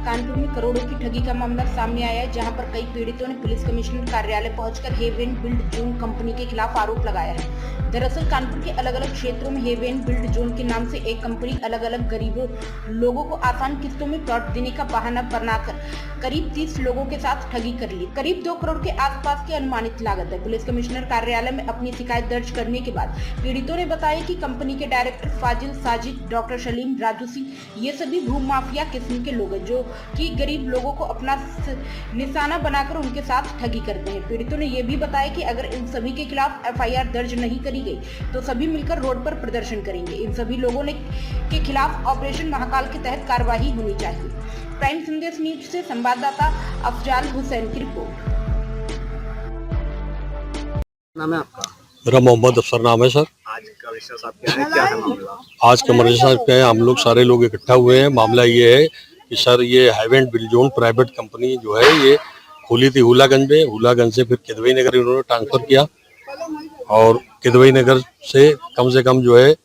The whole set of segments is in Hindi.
कानपुर में करोड़ों की ठगी का मामला सामने आया है, जहां पर कई पीड़ितों ने पुलिस कमिश्नर कार्यालय पहुंचकर हेवन बिल्ड जोन कंपनी के खिलाफ आरोप लगाया है। दरअसल कानपुर के अलग अलग क्षेत्रों में हेवन बिल्ड जोन के नाम से एक कंपनी अलग अलग गरीबों लोगों को आसान किस्तों में प्लॉट देने का बहाना बनाकर करीब 30 लोगों के साथ ठगी कर ली। करीब 2 करोड़ के आसपास की अनुमानित लागत है। पुलिस कमिश्नर कार्यालय में अपनी शिकायत दर्ज करने के बाद पीड़ितों ने बताया कि कंपनी के डायरेक्टर फाजिल, साजिद, डॉक्टर सलीम, राजू सिंह ये सभी भू माफिया किस्म के लोग हैं, जो कि गरीब लोगों को अपना निशाना बनाकर उनके साथ ठगी करते हैं। पीड़ितों ने यह भी बताया कि अगर इन सभी के खिलाफ एफआईआर दर्ज नहीं करी गई तो सभी मिलकर रोड पर प्रदर्शन करेंगे। इन सभी लोगों के खिलाफ ऑपरेशन महाकाल के तहत कार्रवाई होनी चाहिए। प्राइम संदेश न्यूज से संवाददाता अफजाल हुसैन की रिपोर्ट। नाम है आपका? मेरा मोहम्मद अफसर नाम है सर। आज का विषय साहब क्या है मामला? आज के मर्जी साहब के हम लोग सारे लोग इकट्ठा हुए हैं। मामला ये है कि सर ये heaven build zone private company जो है ये खुली थी हुलागंज में। हुलागंज से फिर किदवई नगर इन्होंने ट्रांसफर किया और किदवई नगर से कम जो है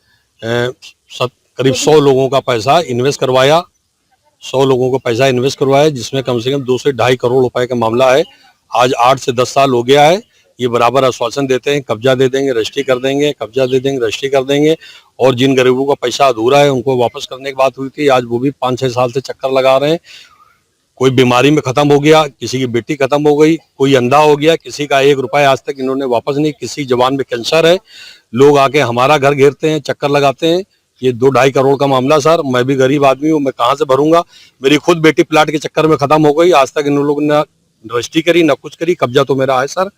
करीब 100 लोगों का पैसा इन्वेस्ट करवाया। 100 लोगों को पैसा इन्वेस्ट करवाया, जिसमें कम से कम 2 से ढाई करोड़ रुपए का मामला है। आज 8 से 10 साल हो गया है। ये बराबर आश्वासन देते हैं कब्जा दे देंगे, रजिस्ट्री कर देंगे, कब्जा दे देंगे, रजिस्ट्री कर देंगे, और जिन गरीबों का पैसा अधूरा है उनको वापस करने की बात हुई थी। आज वो भी 5-6 साल से चक्कर लगा रहे हैं। कोई बीमारी में खत्म हो गया, किसी की बेटी खत्म हो गई, कोई अंधा हो गया, किसी का 1 रुपया आज तक इन्होंने वापस नहीं। किसी जवान में कैंसर है, लोग आके हमारा घर घेरते हैं, चक्कर लगाते हैं। ये 2-2.5 करोड़ का मामला सर। मैं भी गरीब आदमी हूँ, मैं कहाँ से भरूंगा? मेरी खुद बेटी प्लाट के चक्कर में खत्म हो गई। आज तक इन लोगों ने रजिस्ट्री करी न कुछ करी, कब्जा तो मेरा है सर।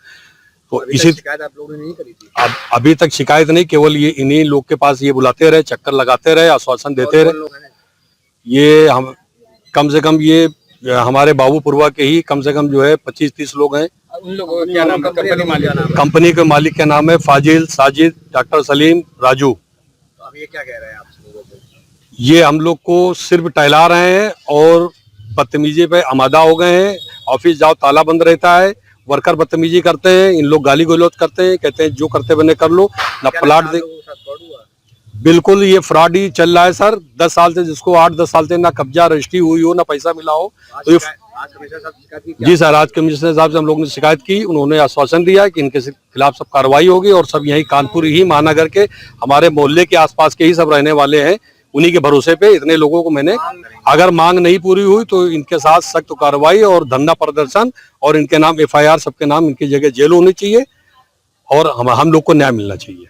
तो इसी शिकायत आप लोगों ने नहीं करी थी? अभी तक शिकायत नहीं, केवल ये इन्हीं लोग के पास ये बुलाते रहे, चक्कर लगाते रहे, आश्वासन देते रहे। ये हम कम से कम ये हमारे बाबूपुरवा के ही कम से कम जो है 25-30 लोग हैं। उन लोगों का क्या नाम है? कंपनी के मालिक के नाम है फाजिल, साजिद, डॉक्टर सलीम, राजू। तो अब ये क्या कह रहे हैं आप लोगों को? ये हम लोग को सिर्फ टहला रहे हैं और बदतमीजी पे आमादा हो गए हैं। ऑफिस जाओ ताला बंद रहता है, वर्कर बदतमीजी करते हैं, इन लोग गाली गलौज करते हैं, कहते हैं जो करते बने कर लो ना प्लाट दे। बिल्कुल ये फ्रॉड ही चल रहा है सर। 10 साल से जिसको 8-10 साल से ना कब्जा रजिस्ट्री हुई हो ना पैसा मिला हो तो ये जी सर, आज कमिश्नर साहब से हम लोगों ने शिकायत की। उन्होंने आश्वासन दिया कि इनके खिलाफ सब कार्रवाई होगी और सब यही कानपुर ही महानगर के हमारे मोहल्ले के आसपास के ही सब रहने वाले हैं। उन्हीं के भरोसे पे इतने लोगों को मैंने, अगर मांग नहीं पूरी हुई तो इनके साथ सख्त कार्रवाई और धरना प्रदर्शन और इनके नाम एफआईआर, सबके नाम इनकी जगह जेल होनी चाहिए और हम लोग को न्याय मिलना चाहिए।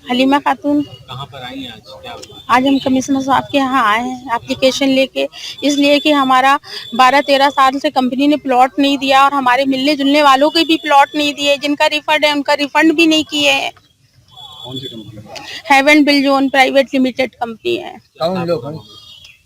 हलीमा खातून। कहाँ पर आई आज? क्या आज हम कमिश्नर साहब के यहाँ आए हैं एप्लीकेशन लेके, इसलिए कि हमारा 12-13 साल से कंपनी ने प्लॉट नहीं दिया और हमारे मिलने जुलने वालों के भी प्लॉट नहीं दिए। जिनका रिफंड है उनका रिफंड भी नहीं किए हैं। कौन सी company? Heaven build zone private limited company है। कौन लोग हैं?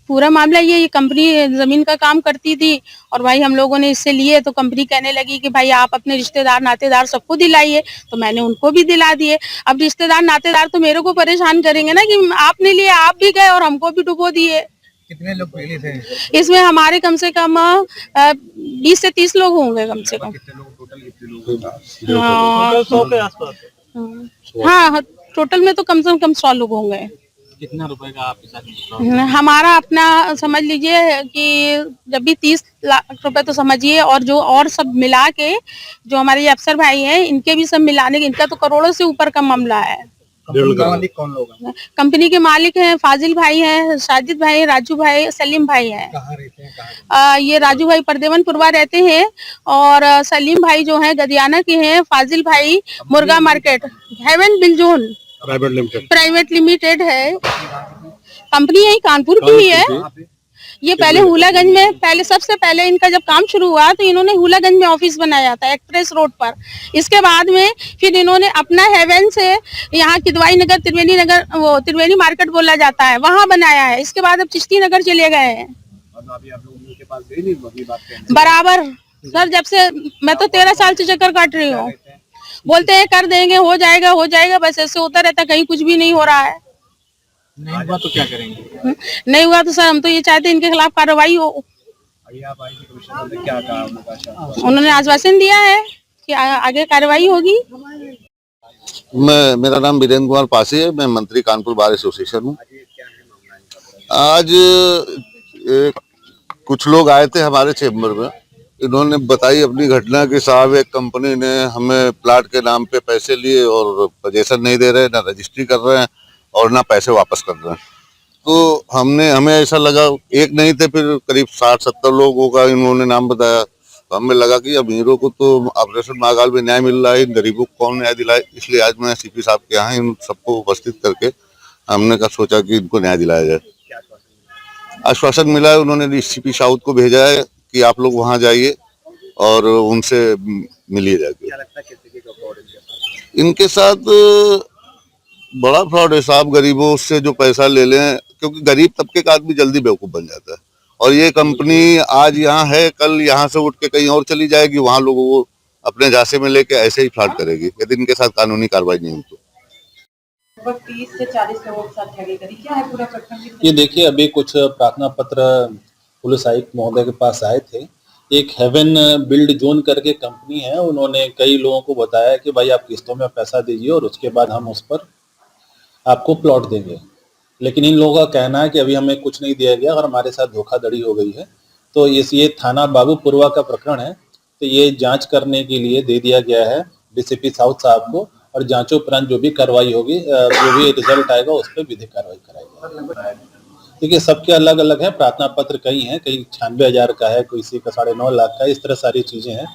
पूरा मामला ये कंपनी जमीन का काम करती थी और भाई हम लोगों ने इससे लिए तो कंपनी कहने लगी कि भाई आप अपने रिश्तेदार नातेदार सबको दिलाइए, तो मैंने उनको भी दिला दिए। अब रिश्तेदार नातेदार तो मेरे को परेशान करेंगे ना कि आपने लिए, आप भी गए और हमको भी डुबो दिए। कितने लोग पीड़ित हैं? इसमें हमारे कम से कम 20 से 30 लोग होंगे कम से कम। कितने लोग टोटल? कितने लोग? 100 के आसपास। हाँ, टोटल में तो कम से कम 100 लोग होंगे। कितना रुपए का आपके साथ? हमारा अपना समझ लीजिए कि जब भी 30 लाख रुपए तो समझिए, और जो और सब मिला के जो हमारे ये अफसर भाई हैं इनके भी सब मिलाने के इनका तो करोड़ों से ऊपर का मामला है। मालिक कौन लोग हैं? कंपनी के मालिक हैं फाजिल भाई हैं, साजिद भाई, राजू भाई, सलीम भाई हैं। कहाँ रहते हैं? कहाँ? ये राजू भाई परदेवनपुरवा रहते हैं और सलीम भाई जो हैं गदियाना के हैं, फाजिल भाई मुर्गा market. Heaven build zone private limited है, कंपनी यही कानपुर की ही है। ये पहले हुलागंज में, पहले सबसे पहले इनका जब काम शुरू हुआ तो इन्होंने हुलागंज में ऑफिस बनाया था एक्सप्रेस रोड पर। इसके बाद में फिर इन्होंने अपना हेवन से यहाँ किदवाई नगर, त्रिवेणी नगर, वो त्रिवेणी मार्केट बोला जाता है, वहाँ बनाया है। इसके बाद अब चिश्ती नगर चले गए हैं बराबर। सर जब से मैं तो 13 साल से चक्कर काट रही हूँ, बोलते हैं कर देंगे, हो जाएगा हो जाएगा, बस ऐसे होता रहता, कहीं कुछ भी नहीं हो रहा है। नहीं हुआ तो क्या करेंगे? नहीं हुआ तो सर हम तो ये चाहते हैं इनके खिलाफ कार्रवाई हो। क्या कहा? उन्होंने आश्वासन दिया है कि आगे कार्रवाई होगी। मेरा नाम वीरेंद्र कुमार पासी है, मैं मंत्री कानपुर बार एसोसिएशन हूँ। आज कुछ लोग आए थे हमारे चेम्बर में, इन्होंने बताई अपनी घटना कि साहब एक कंपनी ने हमें प्लाट के नाम पे पैसे लिए और पोजीशन नहीं दे रहे, ना रजिस्ट्री कर रहे हैं और ना पैसे वापस कर रहे हैं। तो हमें ऐसा लगा, एक नहीं थे, फिर करीब 60-70 लोगों का इन्होंने नाम बताया। तो हमें लगा कि अमीरों को तो ऑपरेशन महाकाल में न्याय मिल रहा है, इन गरीबों को कौन न्याय दिलाए। इसलिए आज मैं सीपी साहब के यहाँ इन सबको उपस्थित करके हमने का सोचा कि इनको न्याय दिलाया जाए। आश्वासन मिला है, उन्होंने सीपी साउथ को भेजा है कि आप लोग वहां जाइए और उनसे मिलिए जाके। इनके साथ बड़ा फ्रॉड है साहब, गरीबों से जो पैसा ले लें, क्योंकि गरीब तबके का आदमी जल्दी बेवकूफ बन जाता है। और ये कंपनी आज यहाँ है, कल यहाँ से उठ के कहीं और चली जाएगी, वहां लोगों को अपने झांसे में लेके ऐसे ही फ्रॉड करेगी यदि इनके साथ कानूनी कार्रवाई नहीं हुई तो। 30 से 40 लोगों के साथ ठगी करी, क्या है पूरा प्रकरण? ये देखिए, अभी कुछ प्रार्थना पत्र पुलिस आयुक्त महोदय के पास आए थे। एक हेवन बिल्ड जोन करके कंपनी है, उन्होंने कई लोगों को बताया कि भाई आप किस्तों में पैसा दीजिए और उसके बाद हम उस पर आपको प्लॉट देंगे। लेकिन इन लोगों का कहना है कि अभी हमें कुछ नहीं दिया गया और हमारे साथ धोखाधड़ी हो गई है। तो ये थाना बाबूपुरवा का प्रकरण है, तो ये जांच करने के लिए दे दिया गया है डीसीपी साउथ साहब को, और जांचोपरांत जो भी कार्रवाई होगी, जो भी रिजल्ट आएगा उस पर विधिक कार्रवाई कराई। देखिए, सबके अलग अलग है, प्रार्थना पत्र कई हैं, कई 96,000 का है, किसी का 9.5 लाख का है, इस तरह सारी चीजें हैं।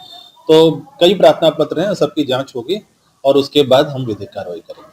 तो कई प्रार्थना पत्र हैं, सबकी जांच होगी और उसके बाद हम विधिक कार्रवाई करेंगे।